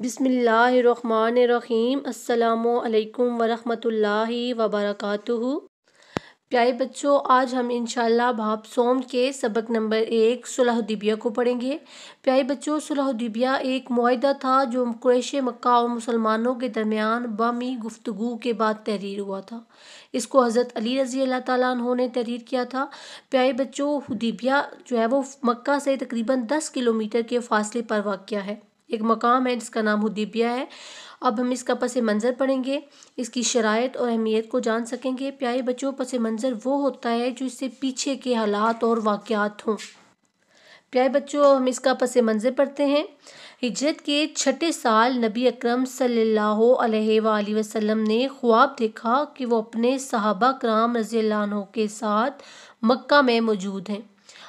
بسم اللہ الرحمن الرحیم۔ السلام علیکم ورحمۃ اللہ وبرکاتہ۔ پیارے بچوں، آج ہم انشاءاللہ باب صوم کے سبق نمبر 1 صلح حدیبیہ کو پڑھیں گے۔ پیارے بچوں، صلح حدیبیہ ایک معاہدہ تھا جو قریش مکہ اور مسلمانوں کے درمیان باہمی گفتگو کے بعد تحریر ہوا تھا۔ اس کو حضرت علی رضی اللہ تعالیٰ عنہ نے تحریر کیا تھا۔ پیارے بچوں، حدیبیہ جو ہے وہ مکہ سے تقریباً 10 کلومیٹر کے فاصلے پر واقع ہے۔ ایک مقام ہے جس کا نام حدیبیہ ہے۔ اب ہم اس کا پس منظر پڑھیں گے، اس کی شرائط اور اہمیت کو جان سکیں گے۔ پیارے بچوں، پس منظر وہ ہوتا ہے جو اس سے پیچھے کے حالات اور واقعات ہوں۔ پیارے بچوں، ہم اس کا پس منظر پڑھتے ہیں۔ ہجرت کے 6 سال نبی اکرم صلی اللہ علیہ وآلہ وسلم نے خواب دیکھا کہ وہ اپنے صحابہ کرام رضی اللہ عنہ کے ساتھ مکہ میں موجود ہیں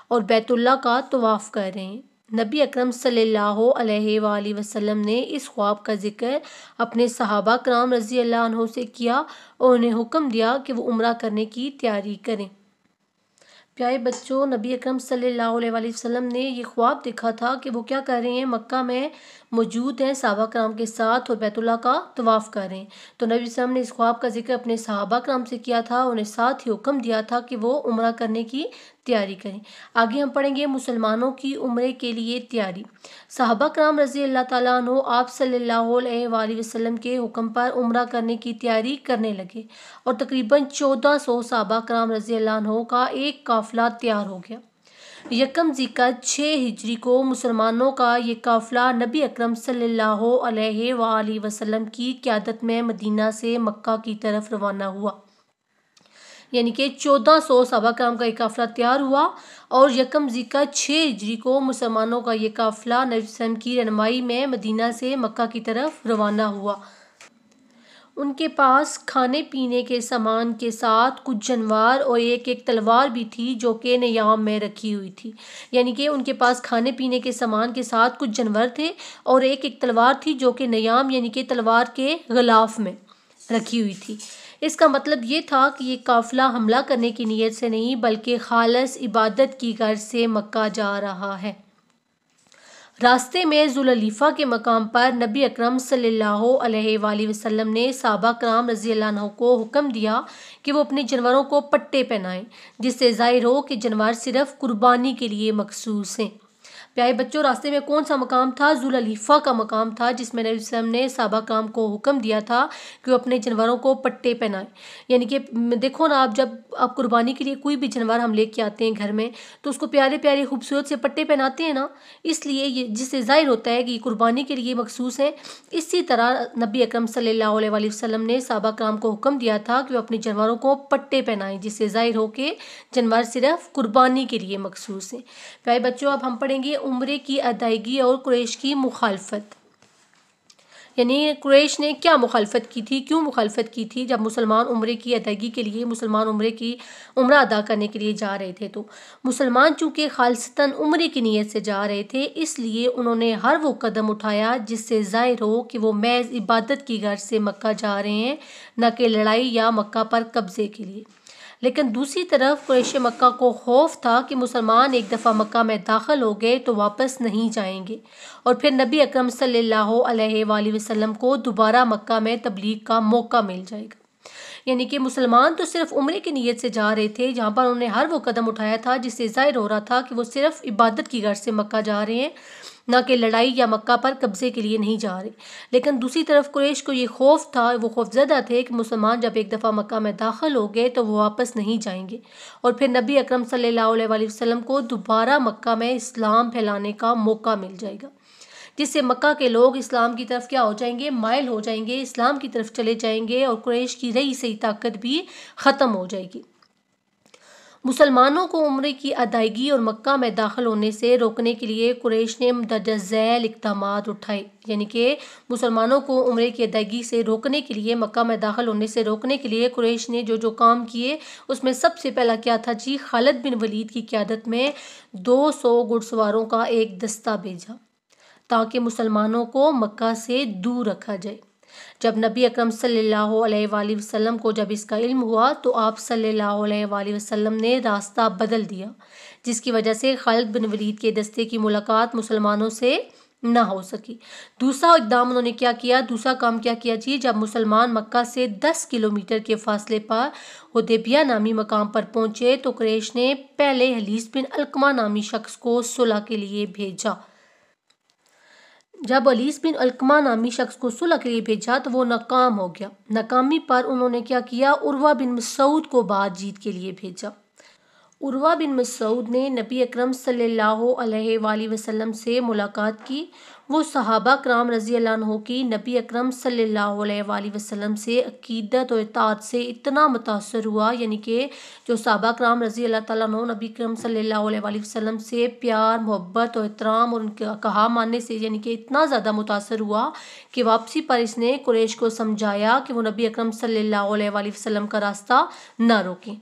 اور بیت اللہ کا طواف کر رہے ہیں۔ نبی اکرم صلی اللہ علیہ وآلہ وسلم نے اس خواب کا ذکر اپنے صحابہ کرام رضی اللہ عنہ سے کیا اور انہیں حکم دیا کہ وہ عمرہ کرنے کی تیاری کریں۔ پیارے بچوں، نبی اکرم صلی اللہ علیہ وآلہ وسلم نے یہ خواب دیکھا تھا کہ وہ کیا کر رہے ہیں، مکہ میں موجود ہیں صحابہ کرام کے ساتھ اور بیت اللہ کا طواف کر رہے ہیں۔ تو نبی صلی اللہ علیہ وسلم نے اس خواب کا ذکر اپنے صحابہ کرام سے کیا تھا، انہیں ساتھ ہی حکم دیا تھا کہ وہ عمرہ کرنے کی تیاری کریں۔ آگے ہم پڑھیں گے مسلمانوں کی عمرے کے لیے تیاری۔ صحابہ کرام رضی اللہ تعالیٰ عنہ آپ صلی اللہ علیہ وآلہ وسلم کے حکم پر عمرہ کرنے کی تیاری کرنے لگے اور تقریباً 1400 صحابہ کرام رضی اللہ عنہ کا ایک قافلہ تیار ہو گیا۔ یکم ذی القعدہ 6 ہجری کو مسلمانوں کا یہ قافلہ نبی اکرم صلی اللہ علیہ وآلہ وسلم کی قیادت میں مدینہ سے مکہ کی طرف روانہ ہوا۔ یعنی کہ 1400 صحابہ کرام کا ایک قافلہ تیار ہوا اور یکم ذی القعدہ 6 ہجری کو مسلمانوں کا یہ قافلہ نبی صلی اللہ علیہ وسلم کی رہنمائی میں مدینہ سے مکہ کی طرف روانہ ہوا۔ ان کے پاس کھانے پینے کے سامان کے ساتھ کچھ جنوار اور ایک تلوار بھی تھی جو کہ نیام میں رکھی ہوئی تھی۔ یعنی کہ ان کے پاس کھانے پینے کے سامان کے ساتھ کچھ جانور تھے اور ایک تلوار تھی جو کہ نیام یعنی کہ تلوار کے غلاف میں رکھی ہوئی تھی۔ اس کا مطلب یہ تھا کہ یہ قافلہ حملہ کرنے کی نیت سے نہیں بلکہ خالص عبادت کی غرض سے مکہ جا رہا ہے۔ راستے میں ذوالحلیفہ کے مقام پر نبی اکرم صلی اللہ علیہ وآلہ وسلم نے صحابہ کرام رضی اللہ عنہ کو حکم دیا کہ وہ اپنے جانوروں کو پٹے پہنائیں، جس سے ظاہر ہو کہ جانور صرف قربانی کے لیے مخصوص ہیں۔ پیارے بچوں، راستے میں کون سا مقام تھا؟ ذوالحلیفہ کا مقام تھا، جس میں نبی صلی اللہ علیہ وسلم نے صحابہ کرام کو حکم دیا تھا کہ وہ اپنے جانوروں کو پٹے پہنائیں۔ یعنی کہ دیکھو نا، جب آپ قربانی کے لیے کوئی بھی جانور ہم لے کے آتے ہیں گھر میں تو اس کو پیارے پیارے خوبصورت سے پٹے پہناتے ہیں نا، اس لیے یہ جس سے ظاہر ہوتا ہے کہ یہ قربانی کے لیے مخصوص ہے۔ اسی طرح نبی اکرم صلی اللہ علیہ وآلہ وسلم نے صحابہ کرام کو حکم دیا تھا کہ وہ اپنے جانوروں کو پٹے پہنائیں، جس سے ظاہر ہو کہ جانور صرف قربانی کے لیے مخصوص ہیں۔ پیارے بچوں، اب ہم پڑھیں گے عمرے کی ادائیگی اور قریش کی مخالفت۔ یعنی قریش نے کیا مخالفت کی تھی، کیوں مخالفت کی تھی؟ جب مسلمان عمرے کی ادائیگی کے لیے، مسلمان عمرہ ادا کرنے کے لیے جا رہے تھے، تو مسلمان چونکہ خالصتاً عمرے کی نیت سے جا رہے تھے، اس لیے انہوں نے ہر وہ قدم اٹھایا جس سے ظاہر ہو کہ وہ محض عبادت کی غرض سے مکہ جا رہے ہیں، نہ کہ لڑائی یا مکہ پر قبضے کے لیے۔ لیکن دوسری طرف قریش مکہ کو خوف تھا کہ مسلمان ایک دفعہ مکہ میں داخل ہو گئے تو واپس نہیں جائیں گے اور پھر نبی اکرم صلی اللہ علیہ وآلہ وسلم کو دوبارہ مکہ میں تبلیغ کا موقع مل جائے گا۔ یعنی کہ مسلمان تو صرف عمرے کی نیت سے جا رہے تھے، جہاں پر انہوں نے ہر وہ قدم اٹھایا تھا جس سے ظاہر ہو رہا تھا کہ وہ صرف عبادت کی غرض سے مکہ جا رہے ہیں، نہ کہ لڑائی یا مکہ پر قبضے کے لیے نہیں جا رہے۔ لیکن دوسری طرف قریش کو یہ خوف تھا، وہ خوف زدہ تھے کہ مسلمان جب ایک دفعہ مکہ میں داخل ہو گئے تو وہ واپس نہیں جائیں گے اور پھر نبی اکرم صلی اللہ علیہ وآلہ وسلم کو دوبارہ مکہ میں اسلام پھیلانے کا موقع مل جائے گا، جس سے مکہ کے لوگ اسلام کی طرف کیا ہو جائیں گے؟ مائل ہو جائیں گے، اسلام کی طرف چلے جائیں گے اور قریش کی رہی سہی طاقت بھی ختم ہو جائے گی۔ مسلمانوں کو عمرے کی ادائیگی اور مکہ میں داخل ہونے سے روکنے کے لیے قریش نے مندرجہ ذیل اقدامات اٹھائے۔ یعنی کہ مسلمانوں کو عمرے کی ادائیگی سے روکنے کے لیے، مکہ میں داخل ہونے سے روکنے کے لیے قریش نے جو کام کیے، اس میں سب سے پہلا کیا تھا جی؟ خالد بن ولید کی قیادت میں 200 گھڑ سواروں کا ایک دستہ بھیجا تاکہ مسلمانوں کو مکہ سے دور رکھا جائے۔ جب نبی اکرم صلی اللہ علیہ وآلہ وسلم کو جب اس کا علم ہوا تو آپ صلی اللہ علیہ وآلہ وسلم نے راستہ بدل دیا، جس کی وجہ سے خالد بن ولید کے دستے کی ملاقات مسلمانوں سے نہ ہو سکی۔ دوسرا اقدام انہوں نے کیا کیا، دوسرا کام کیا کیا جی، جب مسلمان مکہ سے 10 کلومیٹر کے فاصلے پر حدیبیہ نامی مقام پر پہنچے تو قریش نے پہلے حلیس بن علقمہ نامی شخص کو صلح کے لیے بھیجا۔ جب حلیس بن علقمہ نامی شخص کو صلح کے لیے بھیجا تو وہ ناکام ہو گیا۔ ناکامی پر انہوں نے کیا کیا، عروہ بن مسعود کو بات چیت کے لیے بھیجا۔ عروہ بن مسعود نے نبی اکرم صلی اللہ علیہ وآلہ وسلم سے ملاقات کی۔ وہ صحابہ کرام رضی اللہ عنہ کی نبی اکرم صلی اللہ علیہ وآلہ وسلم سے عقیدت و اطاعت سے اتنا متاثر ہوا، یعنی کہ جو صحابہ کرام رضی اللہ تعالیٰ عنہ نبی اکرم صلی اللہ علیہ وآلہ وسلم سے پیار، محبت اور احترام اور ان کا کہا ماننے سے یعنی کہ اتنا زیادہ متاثر ہوا کہ واپسی پر اس نے قریش کو سمجھایا کہ وہ نبی اکرم صلی اللہ علیہ وآلہ وسلم کا راستہ نہ روکیں،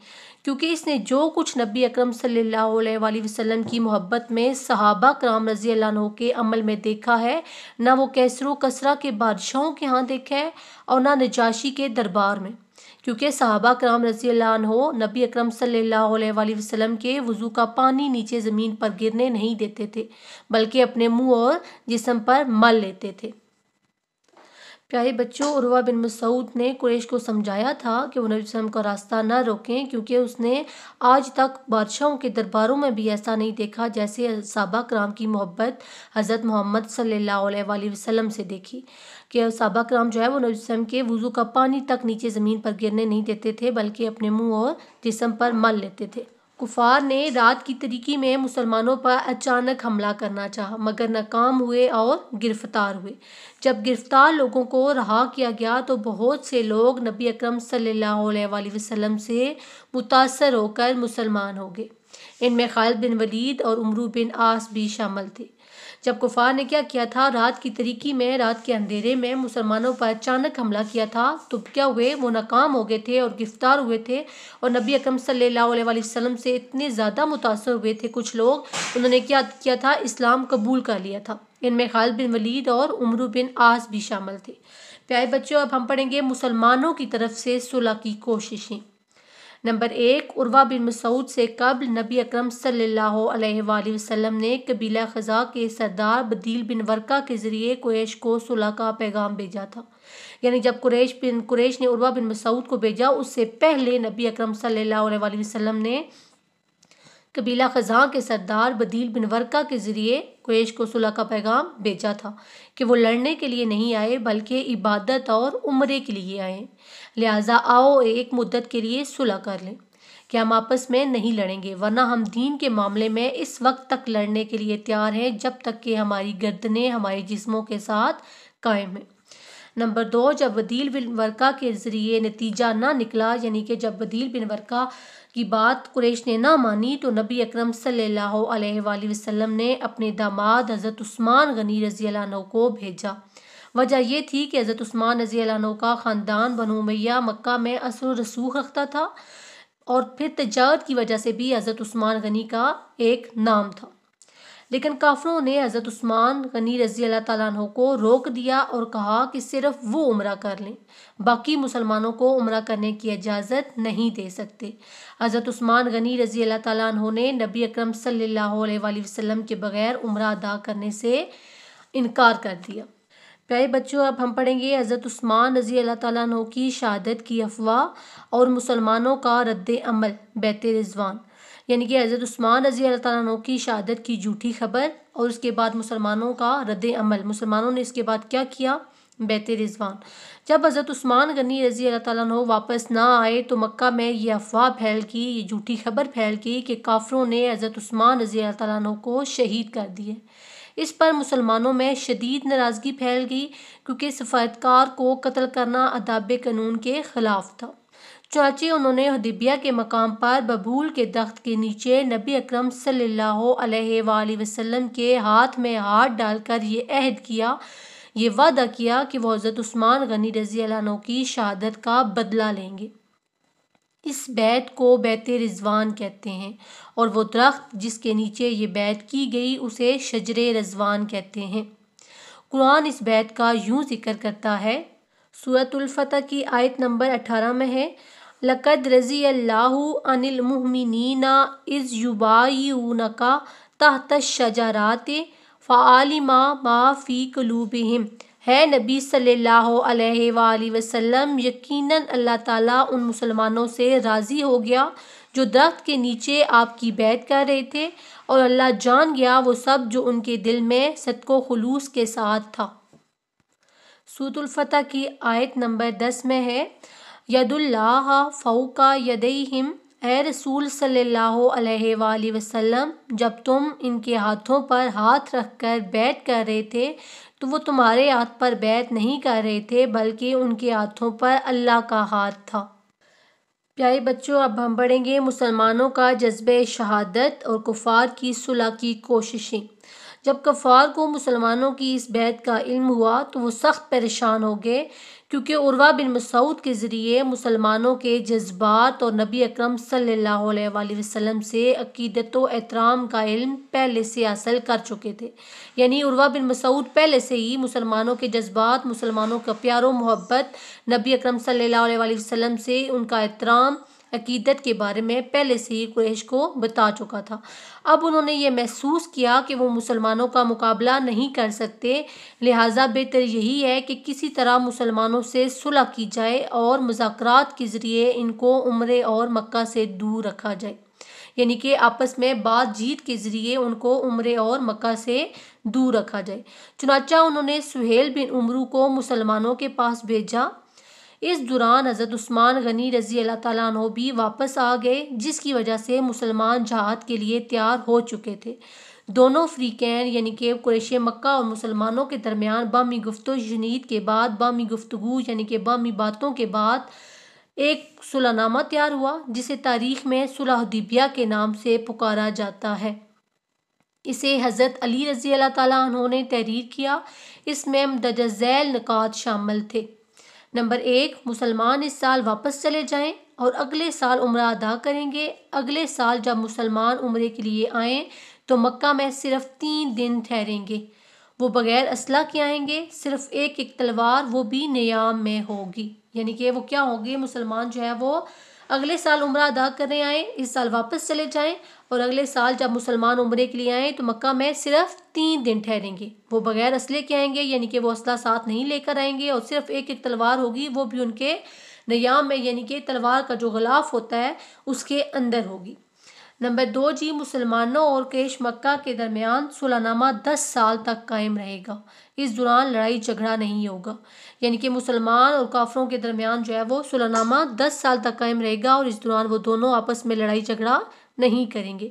کیونکہ اس نے جو کچھ نبی اکرم صلی اللہ علیہ وآلہ وسلم کی محبت میں صحابہ کرام رضی اللہ عنہ کے عمل میں دیکھا ہے، نہ وہ کیسر و کسرا کے بادشاہوں کے ہاں دیکھا ہے اور نہ نجاشی کے دربار میں، کیونکہ صحابہ کرام رضی اللہ عنہ نبی اکرم صلی اللہ علیہ وآلہ وسلم کے وضو کا پانی نیچے زمین پر گرنے نہیں دیتے تھے، بلکہ اپنے منہ اور جسم پر مل لیتے تھے۔ پیارے بچوں، عروہ بن مسعود نے قریش کو سمجھایا تھا کہ وہ نبی صلی اللہ علیہ وسلم کا راستہ نہ روکیں، کیونکہ اس نے آج تک بادشاہوں کے درباروں میں بھی ایسا نہیں دیکھا جیسے صحابہ کرام کی محبت حضرت محمد صلی اللہ علیہ وآلہ وسلم سے دیکھی، کہ صحابہ کرام جو ہے وہ نبی صلی اللہ علیہ وسلم کے وضو کا پانی تک نیچے زمین پر گرنے نہیں دیتے تھے، بلکہ اپنے منہ اور جسم پر مل لیتے تھے۔ کفار نے رات کی تاریکی میں مسلمانوں پر اچانک حملہ کرنا چاہا، مگر ناکام ہوئے اور گرفتار ہوئے۔ جب گرفتار لوگوں کو رہا کیا گیا تو بہت سے لوگ نبی اکرم صلی اللہ علیہ وآلہ وسلم سے متاثر ہو کر مسلمان ہو گئے۔ ان میں خالد بن ولید اور عمرو بن عاص بھی شامل تھے۔ جب کفار نے کیا کیا تھا، رات کی تاریکی میں، رات کے اندھیرے میں مسلمانوں پر اچانک حملہ کیا تھا، تو کیا ہوئے، وہ ناکام ہو گئے تھے اور گرفتار ہوئے تھے، اور نبی اکرم صلی اللہ علیہ وآلہ وسلم سے اتنے زیادہ متاثر ہوئے تھے کچھ لوگ، انہوں نے کیا کیا تھا، اسلام قبول کر لیا تھا۔ ان میں خالد بن ولید اور عمرو بن عاص بھی شامل تھے۔ پیارے بچوں، اب ہم پڑھیں گے مسلمانوں کی طرف سے صلح کی کوششیں۔ نمبر 1، عروہ بن مسعود سے قبل نبی اکرم صلی اللہ علیہ وآلہ وسلم نے قبیلہ خزاع کے سردار بدیل بن ورقہ کے ذریعے قریش کو صلح کا پیغام بھیجا تھا۔ یعنی جب قریش نے عروہ بن مسعود کو بھیجا، اس سے پہلے نبی اکرم صلی اللہ علیہ وآلہ وسلم نے قبیلہ خزاع کے سردار بدیل بن ورقہ کے ذریعے قریش کو صلح کا پیغام بھیجا تھا کہ وہ لڑنے کے لیے نہیں آئے بلکہ عبادت اور عمرے کے لیے آئے، لہٰذا آؤ ایک مدت کے لیے صلح کر لیں کہ ہم آپس میں نہیں لڑیں گے، ورنہ ہم دین کے معاملے میں اس وقت تک لڑنے کے لیے تیار ہیں جب تک کہ ہماری گردنیں ہمارے جسموں کے ساتھ قائم ہیں۔ نمبر 2، جب بدیل بن ورقہ کے ذریعے نتیجہ نہ نکلا، یعنی کہ جب بدیل بن ورقہ کی بات قریش نے نہ مانی، تو نبی اکرم صلی اللہ علیہ وآلہ وسلم نے اپنے داماد حضرت عثمان غنی رضی اللہ عنہ کو بھیجا۔ وجہ یہ تھی کہ حضرت عثمان رضی اللہ عنہ کا خاندان بنو امیہ مکہ میں اثر و رسوخ رکھتا تھا، اور پھر تجارت کی وجہ سے بھی حضرت عثمان غنی کا ایک نام تھا۔ لیکن کافروں نے حضرت عثمان غنی رضی اللہ تعالیٰ عنہ کو روک دیا اور کہا کہ صرف وہ عمرہ کر لیں، باقی مسلمانوں کو عمرہ کرنے کی اجازت نہیں دے سکتے۔ حضرت عثمان غنی رضی اللہ تعالیٰ عنہ نے نبی اکرم صلی اللہ علیہ وآلہ وسلم کے بغیر عمرہ ادا کرنے سے انکار کر دیا۔ پیارے بچوں، اب ہم پڑھیں گے حضرت عثمان رضی اللہ تعالیٰ عنہ کی شہادت کی افواہ اور مسلمانوں کا رد عمل بیعت رضوان، یعنی کہ حضرت عثمان رضی اللہ تعالیٰ عنہ کی شہادت کی جھوٹی خبر اور اس کے بعد مسلمانوں کا رد عمل۔ مسلمانوں نے اس کے بعد کیا کیا؟ بیعت رضوان۔ جب حضرت عثمان غنی رضی اللہ تعالیٰ عنہ واپس نہ آئے تو مکہ میں یہ افواہ پھیل گئی، یہ جھوٹی خبر پھیل گئی کہ کافروں نے حضرت عثمان رضی اللہ تعالیٰ عنہ کو شہید کر دیے۔ اس پر مسلمانوں میں شدید ناراضگی پھیل گئی، کیونکہ سفارتکار کو قتل کرنا آداب قانون کے خلاف تھا۔ چنانچہ انہوں نے حدیبیہ کے مقام پر ببول کے درخت کے نیچے نبی اکرم صلی اللہ علیہ وآلہ وسلم کے ہاتھ میں ہاتھ ڈال کر یہ عہد کیا، یہ وعدہ کیا کہ وہ حضرت عثمان غنی رضی اللہ عنہ کی شہادت کا بدلہ لیں گے۔ اس بیعت کو بیعت رضوان کہتے ہیں، اور وہ درخت جس کے نیچے یہ بیعت کی گئی اسے شجر رضوان کہتے ہیں۔ قرآن اس بیعت کا یوں ذکر کرتا ہے، سورۃ الفتح کی آیت نمبر 18 میں ہے، لَقَدْ رَضِيَ اللَّهُ عَنِ الْمُؤْمِنِينَ إِذْ يُبَايِعُونَكَ تَحْتَ الشَّجَرَةِ فعالما ما فی قلوبہم، ہے نبی صلی اللہ علیہ وآلہ وسلم یقیناً اللہ تعالیٰ ان مسلمانوں سے راضی ہو گیا جو درخت کے نیچے آپ کی بیعت کر رہے تھے، اور اللہ جان گیا وہ سب جو ان کے دل میں صدق و خلوص کے ساتھ تھا۔ سورۃ الفتح کی آیت نمبر 10 میں ہے، ید اللہ فوق یدیہم، اے رسول صلی اللہ علیہ وآلہ وسلم جب تم ان کے ہاتھوں پر ہاتھ رکھ کر بیعت کر رہے تھے تو وہ تمہارے ہاتھ پر بیعت نہیں کر رہے تھے بلکہ ان کے ہاتھوں پر اللہ کا ہاتھ تھا۔ پیارے بچوں، اب ہم پڑھیں گے مسلمانوں کا جذبہ شہادت اور کفار کی صلح کی کوششیں۔ جب کفار کو مسلمانوں کی اس بیعت کا علم ہوا تو وہ سخت پریشان ہو گئے، کیونکہ عروہ بن مسعود کے ذریعے مسلمانوں کے جذبات اور نبی اکرم صلی اللہ علیہ وآلہ وسلم سے عقیدت و احترام کا علم پہلے سے حاصل کر چکے تھے۔ یعنی عروہ بن مسعود پہلے سے ہی مسلمانوں کے جذبات، مسلمانوں کا پیار و محبت، نبی اکرم صلی اللہ علیہ وآلہ وسلم سے ان کا احترام، عقیدت کے بارے میں پہلے سے ہی قریش کو بتا چکا تھا۔ اب انہوں نے یہ محسوس کیا کہ وہ مسلمانوں کا مقابلہ نہیں کر سکتے، لہٰذا بہتر یہی ہے کہ کسی طرح مسلمانوں سے صلح کی جائے اور مذاکرات کے ذریعے ان کو عمرے اور مکہ سے دور رکھا جائے، یعنی کہ آپس میں بات چیت کے ذریعے ان کو عمرے اور مکہ سے دور رکھا جائے۔ چنانچہ انہوں نے سہیل بن عمرو کو مسلمانوں کے پاس بھیجا۔ اس دوران حضرت عثمان غنی رضی اللہ تعالیٰ عنہ بھی واپس آ گئے، جس کی وجہ سے مسلمان جہاد کے لیے تیار ہو چکے تھے۔ دونوں فریقین یعنی کہ قریش مکہ اور مسلمانوں کے درمیان باہمی گفت و شنید کے بعد، باہمی گفتگو یعنی کہ باہمی باتوں کے بعد ایک صلح نامہ تیار ہوا، جسے تاریخ میں صلح حدیبیہ کے نام سے پکارا جاتا ہے۔ اسے حضرت علی رضی اللہ تعالیٰ عنہ نے تحریر کیا۔ اس میں مندرجہ ذیل نکات شامل تھے۔ نمبر 1، مسلمان اس سال واپس چلے جائیں اور اگلے سال عمرہ ادا کریں گے۔ اگلے سال جب مسلمان عمرے کے لیے آئیں تو مکہ میں صرف 3 دن ٹھہریں گے۔ وہ بغیر اسلحہ کے آئیں گے، صرف ایک تلوار، وہ بھی نیام میں ہوگی۔ یعنی کہ وہ کیا ہوگی، مسلمان جو ہے وہ اگلے سال عمرہ ادا کرنے آئیں، اس سال واپس چلے جائیں، اور اگلے سال جب مسلمان عمرے کے لیے آئیں تو مکہ میں صرف 3 دن ٹھہریں گے۔ وہ بغیر اسلحے کے آئیں گے، یعنی کہ وہ اسلحہ ساتھ نہیں لے کر آئیں گے، اور صرف ایک تلوار ہوگی، وہ بھی ان کے نیام میں یعنی کہ تلوار کا جو غلاف ہوتا ہے اس کے اندر ہوگی۔ نمبر 2 مسلمانوں اور قریش مکہ کے درمیان صلح نامہ 10 سال تک قائم رہے گا۔ اس دوران لڑائی جھگڑا نہیں ہوگا، یعنی کہ مسلمان اور کافروں کے درمیان جو ہے وہ صلح نامہ 10 سال تک قائم رہے گا، اور اس دوران وہ دونوں آپس میں لڑائی جھگڑا نہیں کریں گے۔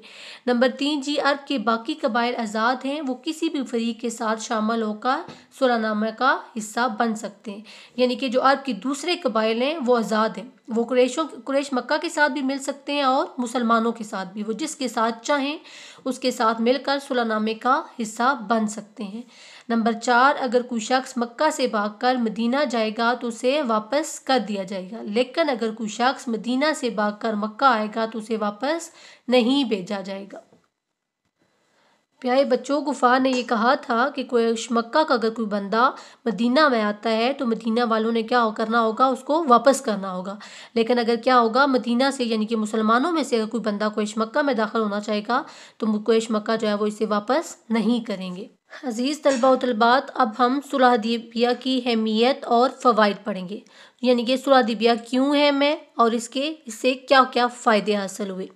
نمبر 3 عرب کے باقی قبائل آزاد ہیں، وہ کسی بھی فریق کے ساتھ شامل ہو کر صلح نامہ کا حصہ بن سکتے ہیں۔ یعنی کہ جو عرب کے دوسرے قبائل ہیں وہ آزاد ہیں، وہ قریش مکہ کے ساتھ بھی مل سکتے ہیں اور مسلمانوں کے ساتھ بھی، وہ جس کے ساتھ چاہیں اس کے ساتھ مل کر صلح نامے کا حصہ بن سکتے ہیں۔ نمبر 4، اگر کوئی شخص مکہ سے بھاگ کر مدینہ جائے گا تو اسے واپس کر دیا جائے گا، لیکن اگر کوئی شخص مدینہ سے بھاگ کر مکہ آئے گا تو اسے واپس نہیں بھیجا جائے گا۔ پیارے بچوں، کفار نے یہ کہا تھا کہ قریش مکہ کا اگر کوئی بندہ مدینہ میں آتا ہے تو مدینہ والوں نے کیا کرنا ہوگا، اس کو واپس کرنا ہوگا، لیکن اگر کیا ہوگا، مدینہ سے یعنی کہ مسلمانوں میں سے اگر کوئی بندہ قریش مکہ میں داخل ہونا چاہے گا تو قریش مکہ جو ہے وہ اسے واپس نہیں کریں گے۔ عزیز طلباء و طالبات، اب ہم صلح حدیبیہ کی اہمیت اور فوائد پڑھیں گے، یعنی کہ صلح حدیبیہ کیوں اہم ہے اور اس سے کیا کیا فائدے حاصل ہوئے۔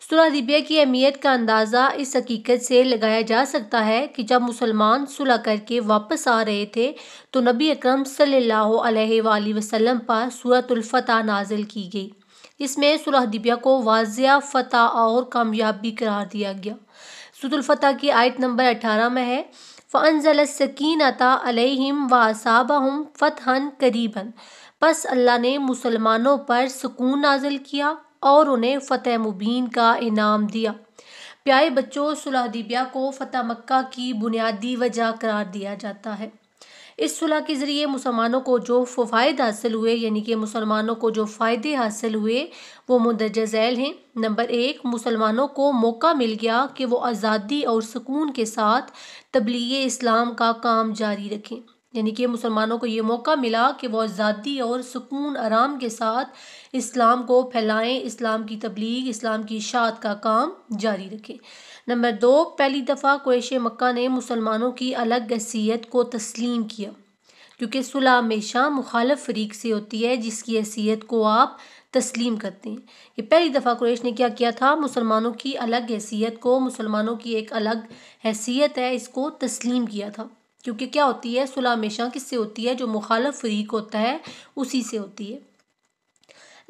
صلح حدیبیہ کی اہمیت کا اندازہ اس حقیقت سے لگایا جا سکتا ہے کہ جب مسلمان صلح کر کے واپس آ رہے تھے تو نبی اکرم صلی اللہ علیہ وآلہ وسلم پر سورۃ الفتح نازل کی گئی۔ اس میں صلح حدیبیہ کو واضح فتح اور کامیابی قرار دیا گیا۔ سورۃ الفتح کی آیت نمبر 18 میں ہے، فَأَنزَلَ السَّکِینَةَ عَلَیْہِمْ وَأَصَابَہُمْ فَتْحًا قَرِیبًا، پس اللہ نے مسلمانوں پر سکون نازل کیا اور انہیں فتح مبین کا انعام دیا۔ پیارے بچوں، صلح حدیبیہ کو فتح مکہ کی بنیادی وجہ قرار دیا جاتا ہے۔ اس صلح کے ذریعے مسلمانوں کو جو فوائد حاصل ہوئے، یعنی کہ مسلمانوں کو جو فائدے حاصل ہوئے وہ مندرجہ ذیل ہیں۔ نمبر 1، مسلمانوں کو موقع مل گیا کہ وہ آزادی اور سکون کے ساتھ تبلیغ اسلام کا کام جاری رکھیں۔ یعنی کہ مسلمانوں کو یہ موقع ملا کہ وہ آزادی اور سکون آرام کے ساتھ اسلام کو پھیلائیں، اسلام کی تبلیغ، اسلام کی اشاعت کا کام جاری رکھیں۔ نمبر 2، پہلی دفعہ قریش مکہ نے مسلمانوں کی الگ حیثیت کو تسلیم کیا، کیونکہ صلح ہمیشہ مخالف فریق سے ہوتی ہے جس کی حیثیت کو آپ تسلیم کرتے ہیں۔ یہ پہلی دفعہ قریش نے کیا تھا، مسلمانوں کی الگ حیثیت کو، مسلمانوں کی ایک الگ حیثیت ہے، اس کو تسلیم کیا تھا، کیونکہ کیا ہوتی ہے، صلح ہمیشہ کس سے ہوتی ہے؟ جو مخالف فریق ہوتا ہے اسی سے ہوتی ہے۔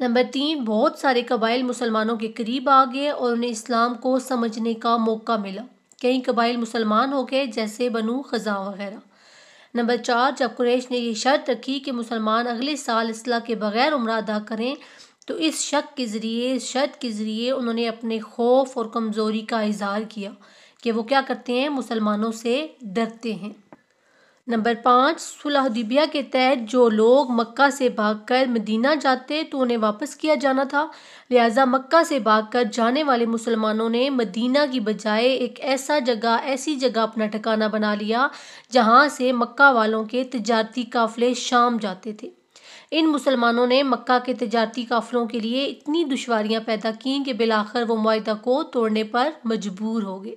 نمبر 3، بہت سارے قبائل مسلمانوں کے قریب آ گئے اور انہیں اسلام کو سمجھنے کا موقع ملا۔ کئی قبائل مسلمان ہو گئے جیسے بنو خزاع وغیرہ۔ نمبر 4، جب قریش نے یہ شرط رکھی کہ مسلمان اگلے سال اصلاح کے بغیر عمرہ ادا کریں تو اس شرط کے ذریعے انہوں نے اپنے خوف اور کمزوری کا اظہار کیا کہ وہ کیا کرتے ہیں؟ مسلمانوں سے ڈرتے ہیں۔ نمبر 5، صلح حدیبیہ کے تحت جو لوگ مکہ سے بھاگ کر مدینہ جاتے تو انہیں واپس کیا جانا تھا، لہٰذا مکہ سے بھاگ کر جانے والے مسلمانوں نے مدینہ کی بجائے ایک ایسی جگہ اپنا ٹھکانہ بنا لیا جہاں سے مکہ والوں کے تجارتی قافلے شام جاتے تھے۔ ان مسلمانوں نے مکہ کے تجارتی قافلوں کے لیے اتنی دشواریاں پیدا کیں کہ بالآخر وہ معاہدہ کو توڑنے پر مجبور ہو گئے۔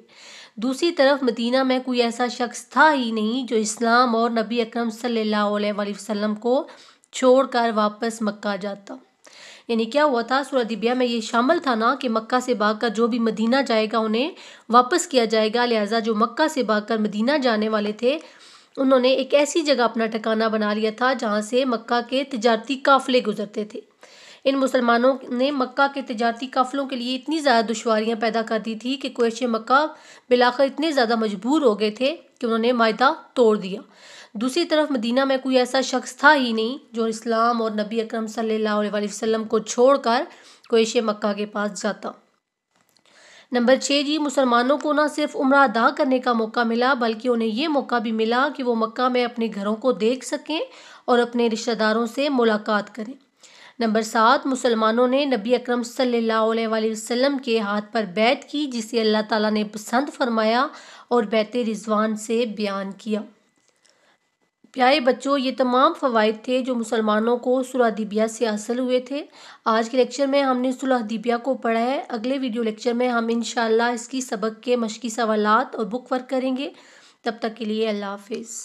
دوسری طرف مدینہ میں کوئی ایسا شخص تھا ہی نہیں جو اسلام اور نبی اکرم صلی اللہ علیہ وآلہ وسلم کو چھوڑ کر واپس مکہ جاتا۔ یعنی کیا ہوا تھا، صلح حدیبیہ میں یہ شامل تھا نا کہ مکہ سے بھاگ کر جو بھی مدینہ جائے گا انہیں واپس کیا جائے گا، لہٰذا جو مکہ سے بھاگ کر مدینہ جانے والے تھے انہوں نے ایک ایسی جگہ اپنا ٹھکانہ بنا لیا تھا جہاں سے مکہ کے تجارتی قافلے گزرتے تھے۔ ان مسلمانوں نے مکہ کے تجارتی قافلوں کے لیے اتنی زیادہ دشواریاں پیدا کر دی تھی کہ قریش مکہ بالآخر اتنے زیادہ مجبور ہو گئے تھے کہ انہوں نے معاہدہ توڑ دیا۔ دوسری طرف مدینہ میں کوئی ایسا شخص تھا ہی نہیں جو اسلام اور نبی اکرم صلی اللہ علیہ وآلہ وسلم کو چھوڑ کر قریش مکہ کے پاس جاتا۔ نمبر 6، مسلمانوں کو نہ صرف عمرہ ادا کرنے کا موقع ملا بلکہ انہیں یہ موقع بھی ملا کہ وہ مکہ میں اپنے گھروں کو دیکھ سکیں اور اپنے رشتہ داروں سے ملاقات کریں۔ نمبر 7، مسلمانوں نے نبی اکرم صلی اللہ علیہ وآلہ وسلم کے ہاتھ پر بیعت کی جسے اللہ تعالیٰ نے پسند فرمایا اور بیعت رضوان سے بیان کیا۔ پیارے بچوں، یہ تمام فوائد تھے جو مسلمانوں کو صلح حدیبیہ سے حاصل ہوئے تھے۔ آج کے لیکچر میں ہم نے صلح حدیبیہ کو پڑھا ہے۔ اگلے ویڈیو لیکچر میں ہم انشاءاللہ اس کی سبق کے مشقی سوالات اور بک ورک کریں گے۔ تب تک کے لیے اللہ حافظ۔